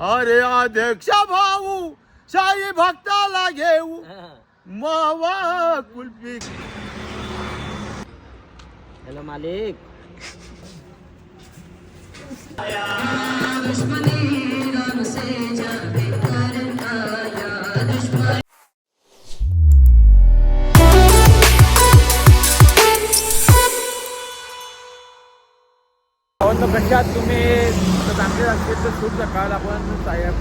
अरे अध्यक्ष भाऊ शाही भक्ताला घेऊ मावा कुल्फी. हॅलो मालिक. कशात तुम्ही चांगले शूट सकाळ आपण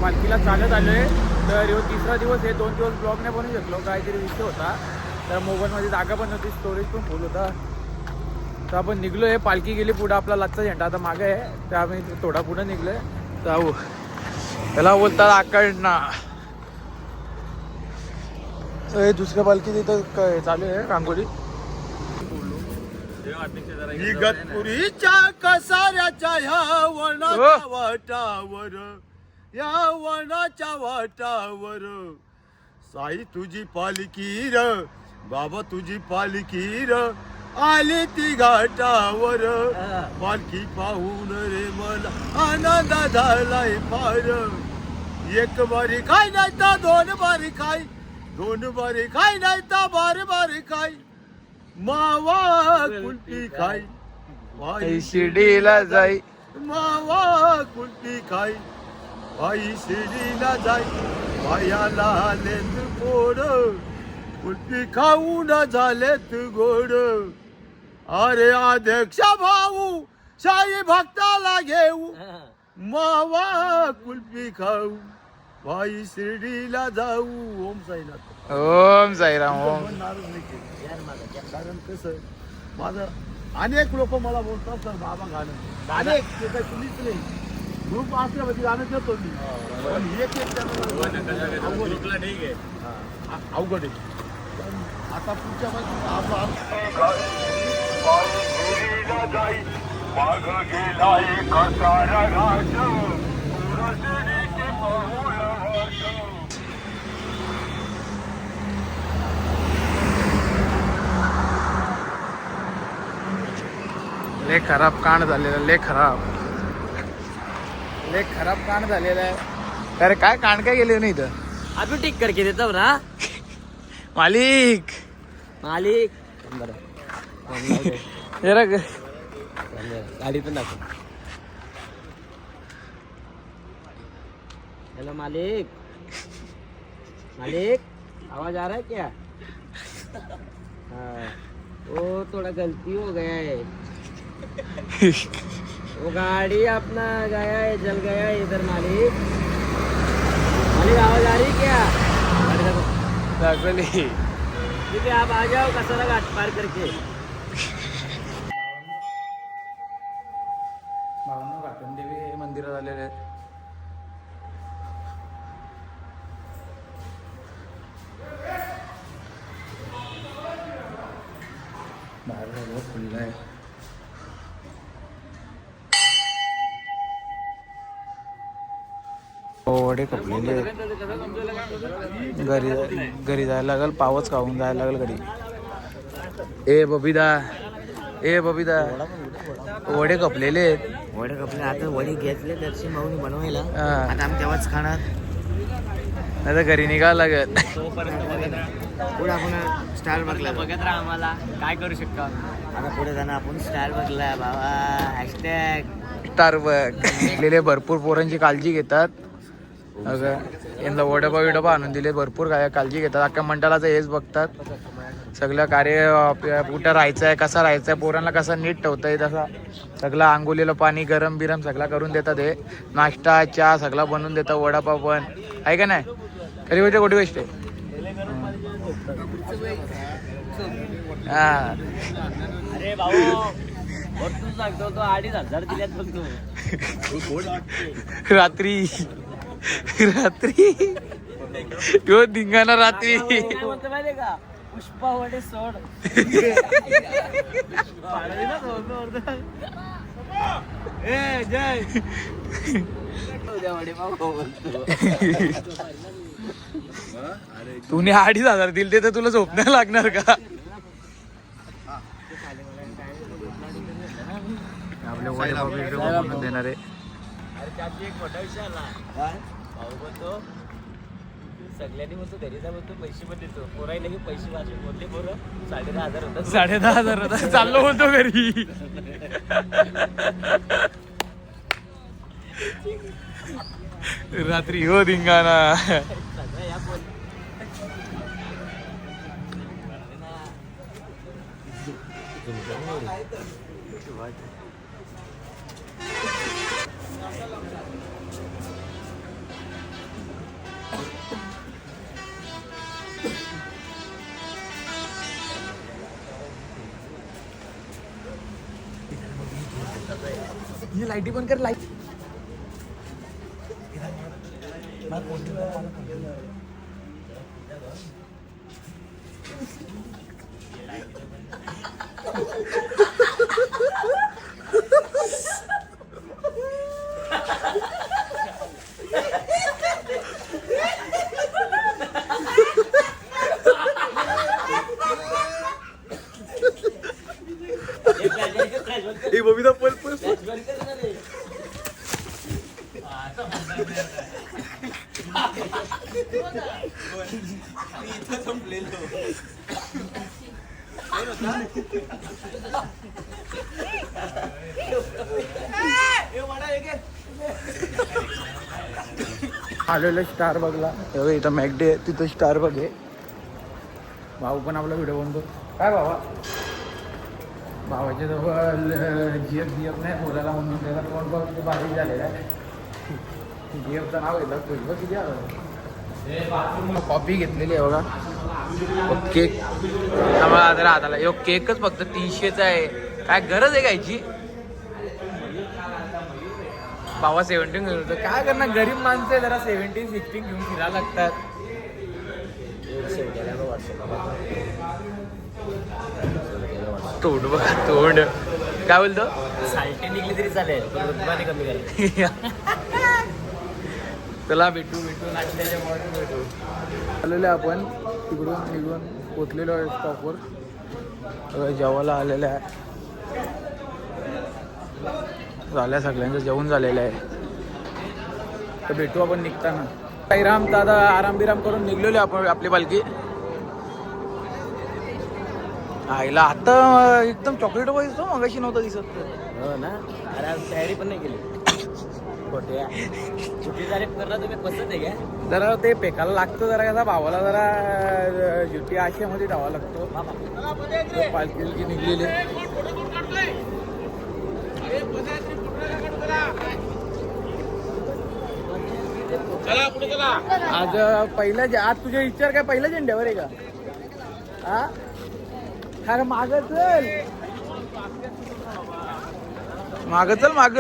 पालखीला चालत आलो आहे. तर ह्यो तिसरा दिवस आहे. 2 दिवस ब्लॉग नाही बनवू शकलो, काहीतरी विषय होता. तर मोबाईलमध्ये जागा पण नव्हती, स्टोरेज पण फुल होता. तर आपण निघलो आहे. पालखी गेली पुढं, आपला लाचचा झेंडा आता मागे आहे. तर आम्ही थोडा पुढं निघलो आहे. जाऊ त्याला बोलतात आकडना. दुसऱ्या पालखी तिथं चालू आहे रांगोळी. इगतपुरीच्या कसाऱ्याच्या ह्या वनाच्या वाटावर, या वनाच्या वाटावर साई तुझी पालखी र, बाबा तुझी पालखी र, आली ती घाटावर. पालखी पाहून रे मला आनंद झालाय फार. एक बारी काय नाही तर 2 बारी काय, 2 बारी काय नाही तर बारी काय. मावा कुल्फी खाई आई शिर्डीला जाई, मावा कुल्फी खाई आई शिर्डीला जाई. पायाला आलेत गोड, कुल्फी खाऊन झालेत गोड. अरे अध्यक्ष भाऊ शाही भक्ताला घेऊ मावा कुल्फी खाऊ आई शिर्डीला जाऊ. ओम साईनाथ. ओम साईराम. ओम. कारण कसं माझं अनेक लोक मला बोलतात तर बाबा गाणं, अनेक ते काही कुणीच नाही. ग्रुप असल्यामध्ये गाणं देतो मी, पण एक अवघड आहे. आता पुढच्या लय खराब कांड झालेला, लय खराब कांड झालेला आहे. अरे काय कांड काय गेले नाही इथं. अभी टिक करके देतो ना मालिक. जरा गाडी पण दाखव. हेलो मालिक. आवाज आ रहा है क्या? हाँ, वो थोड़ा गलती हो गया है. वो गाड़ी अपना गया है, जल गया है इधर. मालिक आवाज आ रही क्या? दाखवली. ठीक है, आप आ जाओ कसारा घाट पार करके. देवी मंदिरात आलेले आहेत. बाहेर खुल्ला आहे. वडे कपलेले. घरी जायला लागल, पावच खाऊन जायला लागल घरी. ए बबिदा वडे कपलेले आहेत. वडे कपले. आता वडे घेतले दर्शन भाऊनी बनवायला. आता आम्ही तेव्हाच खाणार. आता घरी निघावं लागत. पुढे आपण स्टार बघला बघत राहा. आम्हाला काय करू शकतो. आता पुढे जाणं आपण स्टार बघला बाबा. Hashtag Starbuck. भरपूर पोरांची काळजी घेतात. यांना वडपा विडपा आणून दिले. भरपूर काळजी घेतात. अख्ख्या मंडळाचं हेच बघतात. सगळं कार्य कुठं राहायचं आहे, कसा राहायचं आहे, पोरांना कसा नीट ठेवता आहे, तसा सगळं आंघोलीला पाणी गरम बिरम सगळं करून देतात. हे नाश्ता चहा सगळा बनवून देतात. वडापाव पण आहे का नाही. खरी गोष्ट खोटी गोष्ट आहे. हा अरे भाऊ वरतून सांगतो तो 2,500 दिल्यात बघतो. रात्री यो धिंगाणा रात्री. बोलतो माहितीये का, पुष्पा वडे सोड. ए जय तुम्ही 2,500 दिले तर तुला झोप नाही लागणार का. आपले वडे देणारे त्यात एक मोठा विषय आला. काय भाऊ बोलतो सगळ्यांनी बोलतो घरी जा बोलतो पैसे पण देतो पोरायला की पैसे वाचले बोलले पोरं 10,500 होतात. 10,500 होता. चाललो होतो घरी. रात्री हो धिंगाणा. सगळं या बोल ही लाईटी पण कर लाईट. हे बबिता पळ पळ आलेलं स्टार बघला इथं मॅकडे आहे तिथं स्टार बघ आहे. भाऊ पण आपला व्हिडिओ बनतो. काय बाबा भावाच्या जवळ GF नाही बोलायला म्हणून त्याचा तोंड बघ ते बारीक झालेला आहे. GFचं नाव घेतलं तुझं किती आलं. कॉपी घेतलेली आहे बघा. केक आम्हाला जरा हाताला यो केकच फक्त 300चा आहे. काय गरज आहे घ्यायची. बाबा 17 घेऊन होतं. काय करणार गरीब माणसं आहे जरा 17-16 घेऊन फिरायला लागतात. तोंड बघ तोंड काय बोलतो. साल्टी निघली तरी चालेल पण रुतबाने कमी करा. चला भेटू नाश्त्याच्या मॉर्निंग भेटू. आलेलो आपण तिकडून निघून पोचलेलो आहे स्टॉपवर. जेवायला आलेलं आहे. झाल्या सगळ्यांचं जेवण झालेलं आहे. तर भेटू आपण निघताना. साईराम दादा आराम बिराम करून निघलेलो आपण आपली पालखी. आईला आता एकदम चॉकलेट वाईज तो मगाशी नव्हतं दिसत. हो ना अरे आज तयारी पण नाही केली. खोट्या छुट्टी तारीफ करला तुम्ही पसंत आहे का. जरा ते पेकाला लागतं जरा कसा भावाला जरा जुटी आशेमध्ये धावा लागतो. पालखी निघलेली आज आज तुझ्या विचार काय पहिल्या झेंड्यावर आहे का. हा अरे माग चल माग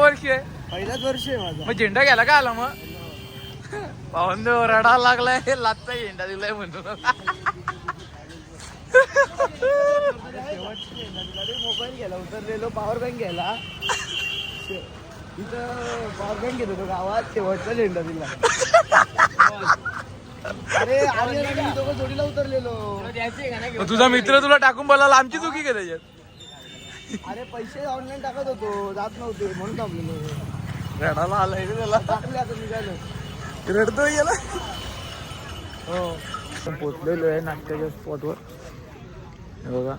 वर्ष आहे. पहिलाच वर्ष आहे माझा. मग झेंडा घ्यायला का आला मग. पावन रडायला लागलाय. लाचचा झेंडा दिलाय म्हणून. मोबाईल घ्यायला उतरलेलो पॉवर बँक घ्यायला इथं पॉवर बँक घेत होतो गावात शेवटचा झेंडा दिला. अरे आम्ही दोघं जोडीला उतरलेलो. मग तुझा मित्र तुला टाकून बोलायला आमची चुकी का त्याच्यात. अरे पैसे ऑनलाईन टाकत होतो जात नव्हते म्हणून थांबलेलो. रडायला आलाय रे त्याला. टाकले आता निघालो. रडतो गेला. हो पोचलेलो आहे नाश्त्याच्या स्पॉटवर. हे बघा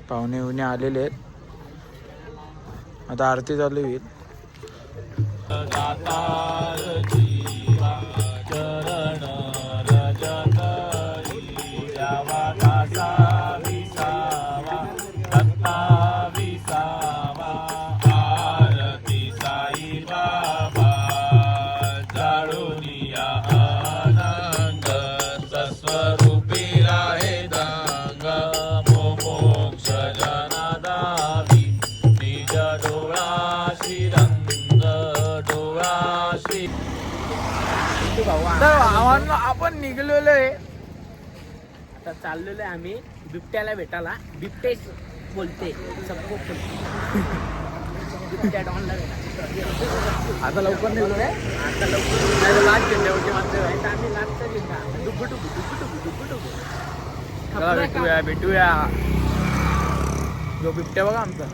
पाहुणे उणे आलेले आहेत. आता आरती चालू होईल. तर आपण निघलेलो आहे. आता चाललेलो आहे आम्ही बिबट्याला भेटायला. बिबटेच बोलते सबको किटकॅट ऑनलाईन आता लवकर निघलो रे. आता लवकर लास्ट घेतल्यावरती मात्र आम्ही लास्टचा घेतला चला भेटूया. जो बिबट्या बघा आमचा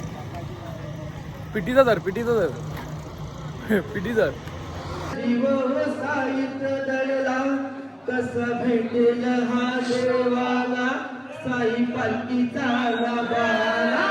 पिटीचा धर पिटी धर. कसा भेटेल हा देवाला साई पालखीचा नबाला.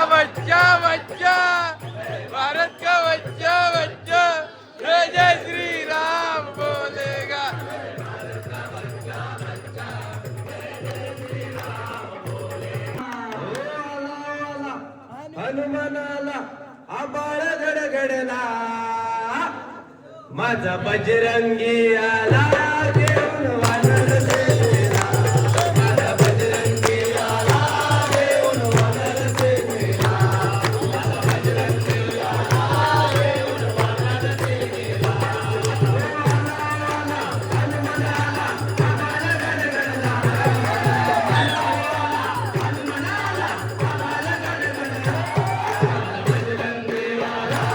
बच्चा बच्चा भारत का बच्चा बच्चा जय श्री राम बोलेगा. हनुमानाला आबाळ गडगडला माझा बजरंगी आला घेऊन वानर सेनेला. माझा बजरंगी आला घेऊन वानर सेनेला. माझा बजरंगी आला घेऊन वानर सेनेला. हनुमानाला आबाळ गडगडला. हनुमानाला आबाळ गडगडला. बजरंगी आला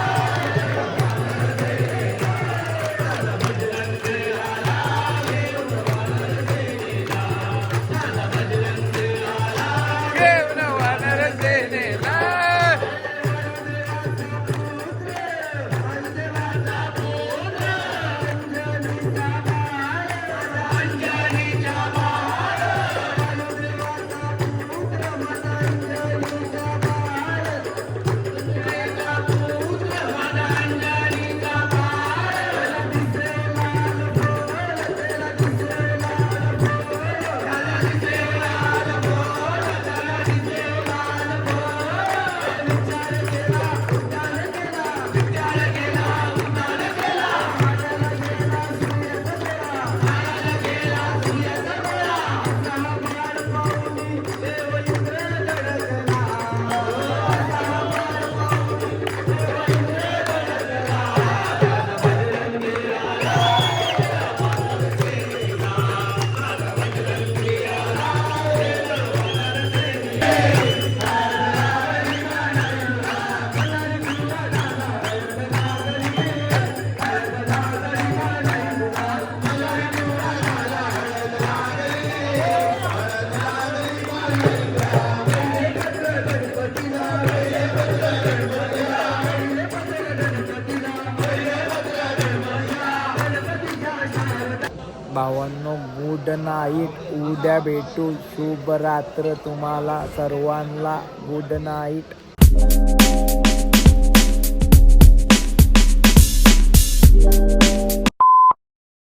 गुड नाईट. उद्या भेटू. शुभ रात्र तुम्हाला सर्वांना. Good night.